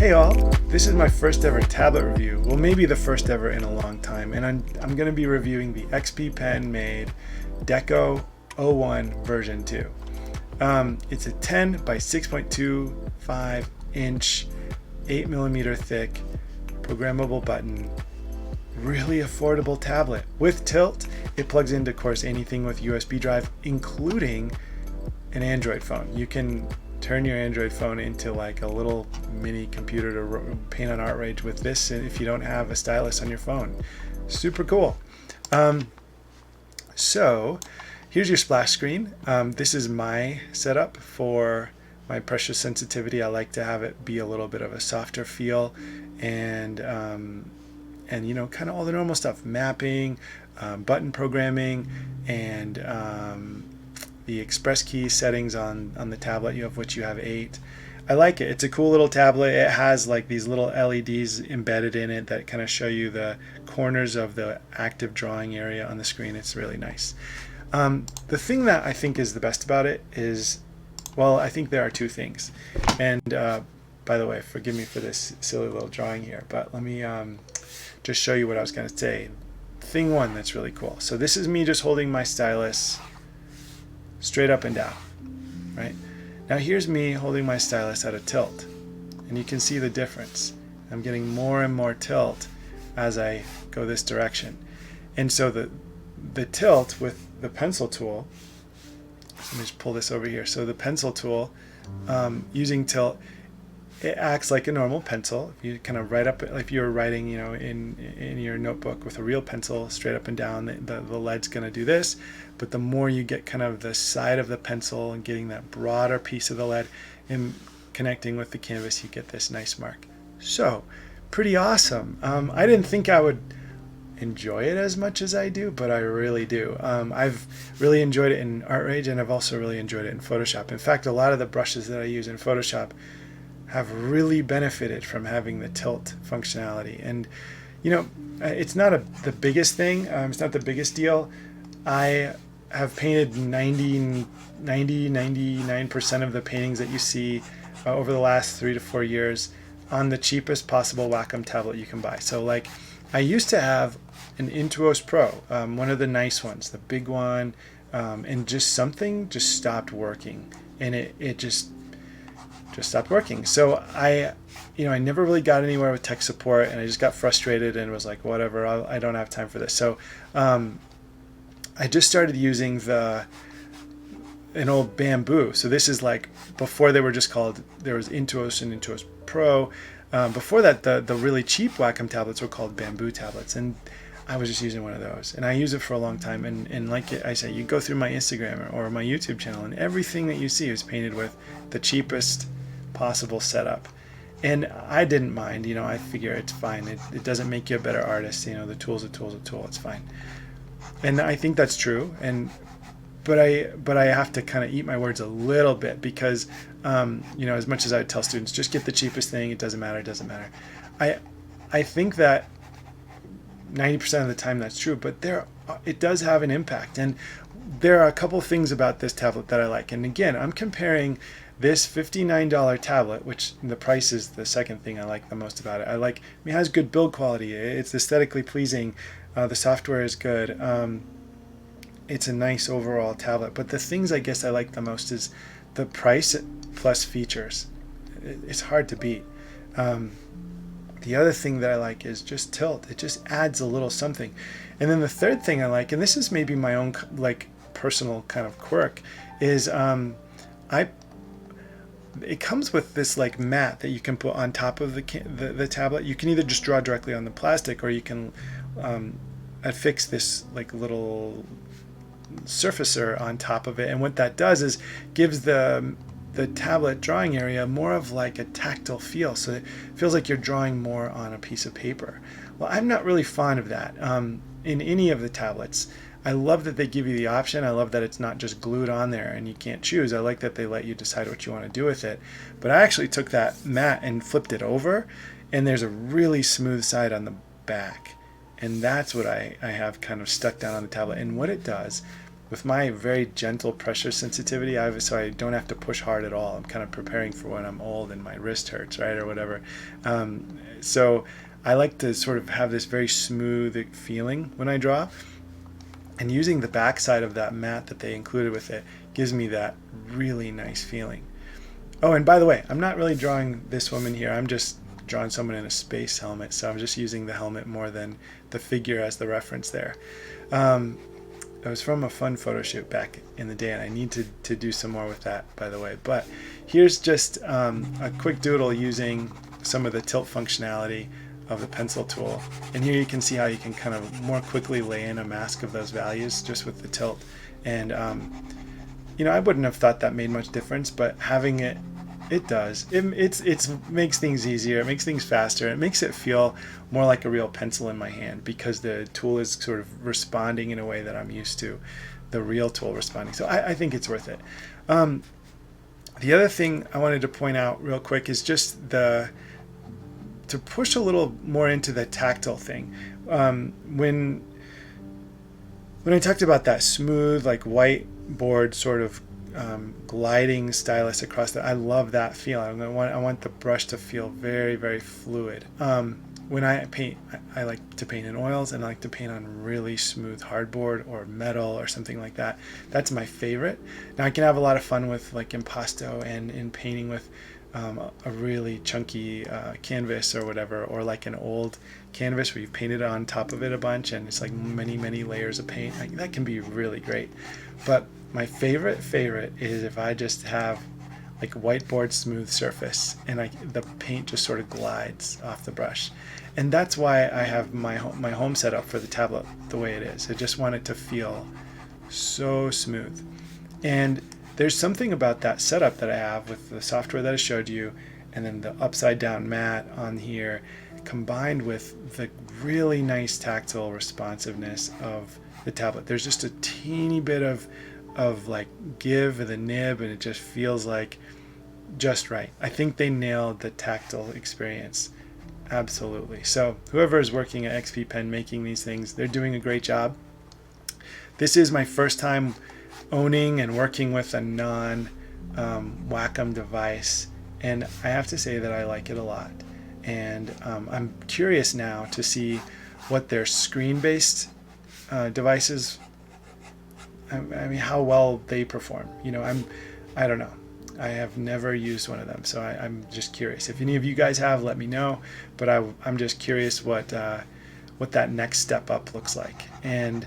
Hey all, this is my first ever tablet review, well maybe the first ever in a long time, and I'm going to be reviewing the XP Pen made Deco 01 version 2. It's a 10 by 6.25 inch, 8mm thick, programmable button, really affordable tablet. With tilt, it plugs into, of course, anything with USB drive, including an Android phone. You can turn your Android phone into like a little mini computer to paint on Art Rage with this if you don't have a stylus on your phone. Super cool. So here's your splash screen. This is my setup for my pressure sensitivity. I like to have it be a little bit of a softer feel, and you know, kind of all the normal stuff, mapping, button programming, and the express key settings on the tablet, of which you have 8. I like it. It's a cool little tablet. It has like these little LEDs embedded in it that kind of show you the corners of the active drawing area on the screen. It's really nice. The thing that I think is the best about it is, well, I think there are two things. And by the way, forgive me for this silly little drawing here, but let me just show you what I was going to say. Thing one that's really cool. So this is me just holding my stylus straight up and down, right? Now here's me holding my stylus at a tilt, and you can see the difference. I'm getting more and more tilt as I go this direction. And so the tilt with the pencil tool, let me just pull this over here. So the pencil tool, using tilt, it acts like a normal pencil. You kind of write up, if you're writing, you know, in your notebook with a real pencil, straight up and down, the lead's going to do this. But the more you get kind of the side of the pencil and getting that broader piece of the lead and connecting with the canvas, you get this nice mark. So pretty awesome. I didn't think I would enjoy it as much as I do, but I really do. I've really enjoyed it in Art Rage, and I've also really enjoyed it in Photoshop. In fact, a lot of the brushes that I use in Photoshop have really benefited from having the tilt functionality. And you know, it's not the biggest thing, it's not the biggest deal. I have painted 99% of the paintings that you see over the last 3 to 4 years on the cheapest possible Wacom tablet you can buy. So like, I used to have an Intuos Pro, one of the nice ones, the big one, and just something just stopped working, and it just stopped working. So I never really got anywhere with tech support, and I just got frustrated and was like, whatever, I don't have time for this. So I just started using an old Bamboo. So this is like before they were just called, there was Intuos and Intuos Pro. Before that, the really cheap Wacom tablets were called Bamboo tablets, and I was just using one of those, and I use it for a long time. And like I say, you go through my Instagram or my YouTube channel, and everything that you see is painted with the cheapest possible setup. And I didn't mind, you know, I figure it's fine. It doesn't make you a better artist, you know, the tool's a tool, it's fine. And I think that's true. But I have to kind of eat my words a little bit, because you know, as much as I would tell students, just get the cheapest thing, it doesn't matter. I think that 90% of the time that's true, but it does have an impact. And there are a couple things about this tablet that I like. And again, I'm comparing this $59 tablet, which the price is the second thing I like the most about it. It has good build quality. It's aesthetically pleasing. The software is good. It's a nice overall tablet. But the things I guess I like the most is the price plus features. It's hard to beat. The other thing that I like is just tilt. It just adds a little something. And then the third thing I like, and this is maybe my own like personal kind of quirk, is it comes with this like mat that you can put on top of the tablet. You can either just draw directly on the plastic, or you can affix this like little surfacer on top of it. And what that does is gives the tablet drawing area more of like a tactile feel, so it feels like you're drawing more on a piece of paper. Well, I'm not really fond of that in any of the tablets. I love that they give you the option. I love that it's not just glued on there and you can't choose. I like that they let you decide what you want to do with it. But I actually took that mat and flipped it over, and there's a really smooth side on the back, and that's what I have kind of stuck down on the tablet. And what it does with my very gentle pressure sensitivity, so I don't have to push hard at all. I'm kind of preparing for when I'm old and my wrist hurts, right, or whatever. So I like to sort of have this very smooth feeling when I draw, and using the backside of that mat that they included with it gives me that really nice feeling. Oh, and by the way, I'm not really drawing this woman here. I'm just drawing someone in a space helmet, so I'm just using the helmet more than the figure as the reference there. It was from a fun photo shoot back in the day, and I need to do some more with that, by the way. But here's just a quick doodle using some of the tilt functionality of the pencil tool. And here you can see how you can kind of more quickly lay in a mask of those values just with the tilt. And I wouldn't have thought that made much difference, but having it does. It makes things easier. It makes things faster. It makes it feel more like a real pencil in my hand because the tool is sort of responding in a way that I'm used to the real tool responding. So I think it's worth it. The other thing I wanted to point out real quick is just to push a little more into the tactile thing. When I talked about that smooth, like whiteboard sort of gliding stylus across I love that feel. I want the brush to feel very, very fluid. When I paint, I like to paint in oils, and I like to paint on really smooth hardboard or metal or something like that. That's my favorite. Now I can have a lot of fun with like impasto and in painting with a really chunky canvas or whatever, or like an old canvas where you've painted on top of it a bunch and it's like many layers of paint. That can be really great. But my favorite is if I just have like whiteboard smooth surface and the paint just sort of glides off the brush. And that's why I have my home setup for the tablet the way it is. I just want it to feel so smooth. And there's something about that setup that I have with the software that I showed you, and then the upside down mat on here, combined with the really nice tactile responsiveness of the tablet. There's just a teeny bit of like give of the nib, and it just feels like just right. I think they nailed the tactile experience. Absolutely. So whoever is working at XP Pen making these things, they're doing a great job. This is my first time owning and working with a non-Wacom device, and I have to say that I like it a lot. And I'm curious now to see what their screen-based devices, I mean, how well they perform. I don't know. I have never used one of them, so I'm just curious. If any of you guys have, let me know. But I'm just curious what that next step up looks like. And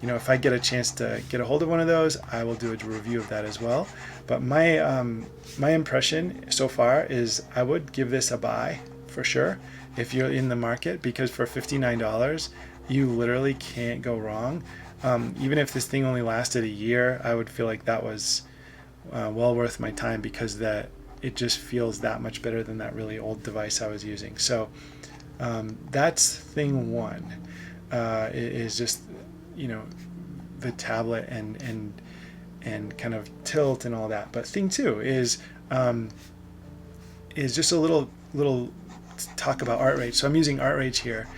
if I get a chance to get a hold of one of those, I will do a review of that as well. But my impression so far is I would give this a buy for sure if you're in the market, because for $59 you literally can't go wrong. Even if this thing only lasted a year, I would feel like that was well worth my time, because it just feels that much better than that really old device I was using. So that's thing one. Is just the tablet and kind of tilt and all that. But thing two is just a little talk about Art Rage. So I'm using Art Rage here,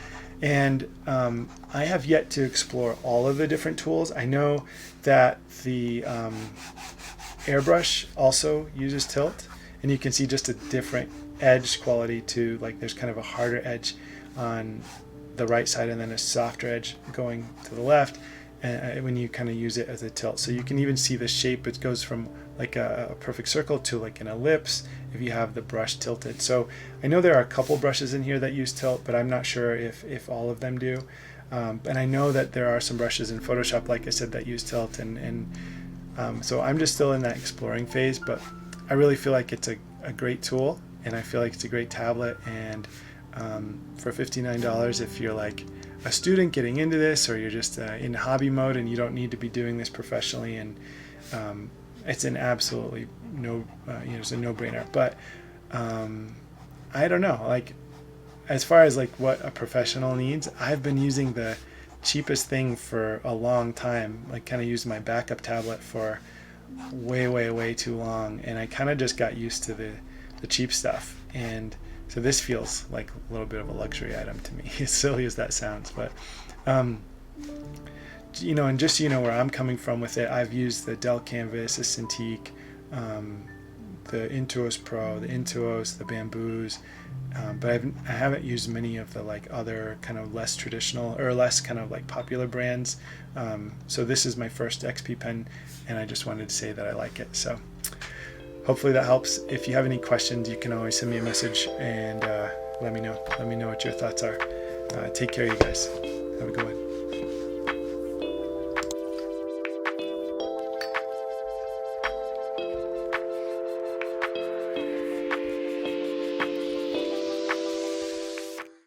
and I have yet to explore all of the different tools. I know that the airbrush also uses tilt, and you can see just a different edge quality to, like, there's kind of a harder edge on the right side and then a softer edge going to the left when you kind of use it as a tilt. So you can even see the shape. It goes from like a perfect circle to like an ellipse if you have the brush tilted. So I know there are a couple brushes in here that use tilt, but I'm not sure if all of them do. And I know that there are some brushes in Photoshop, like I said, that use tilt, and so I'm just still in that exploring phase, but I really feel like it's a great tool, and I feel like it's a great tablet. And for $59, if you're like a student getting into this, or you're just in hobby mode and you don't need to be doing this professionally, and it's an absolutely it's a no-brainer. But I don't know, like, as far as like what a professional needs, I've been using the cheapest thing for a long time. Like, kind of used my backup tablet for way too long, and I kind of just got used to the cheap stuff. And so this feels like a little bit of a luxury item to me, as silly as that sounds. But and just so you know where I'm coming from with it, I've used the Dell Canvas, the Cintiq, the Intuos Pro, the Intuos, the Bamboos, but I haven't used many of the like other kind of less traditional or less kind of like popular brands. So this is my first XP pen, and I just wanted to say that I like it. So hopefully that helps. If you have any questions, you can always send me a message and let me know what your thoughts are. Take care, you guys. Have a good one.